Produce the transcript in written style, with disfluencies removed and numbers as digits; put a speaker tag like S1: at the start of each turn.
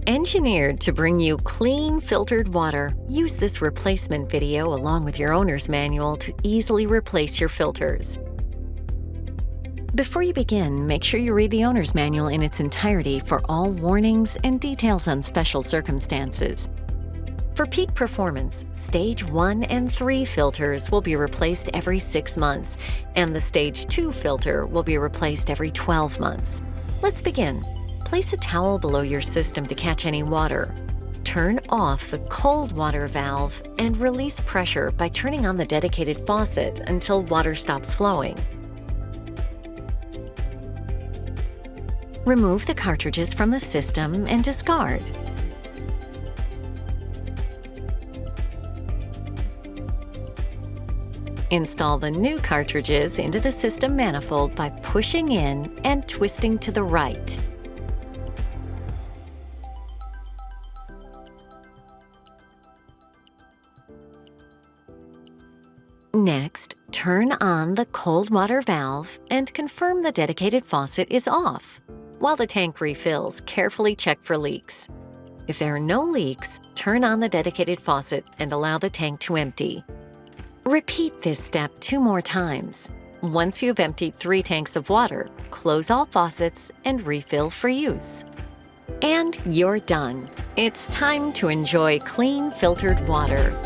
S1: Engineered to bring you clean, filtered water, use this replacement video along with your owner's manual to easily replace your filters. Before you begin, make sure you read the owner's manual in its entirety for all warnings and details on special circumstances. For peak performance, Stage 1 and 3 filters will be replaced every 6 months, and the Stage 2 filter will be replaced every 12 months. Let's begin. Place a towel below your system to catch any water. Turn off the cold water valve and release pressure by turning on the dedicated faucet until water stops flowing. Remove the cartridges from the system and discard. Install the new cartridges into the system manifold by pushing in and twisting to the right. Next, turn on the cold water valve and confirm the dedicated faucet is off. While the tank refills, carefully check for leaks. If there are no leaks, turn on the dedicated faucet and allow the tank to empty. Repeat this step 2 more times. Once you've emptied 3 tanks of water, close all faucets and refill for use. And you're done. It's time to enjoy clean, filtered water.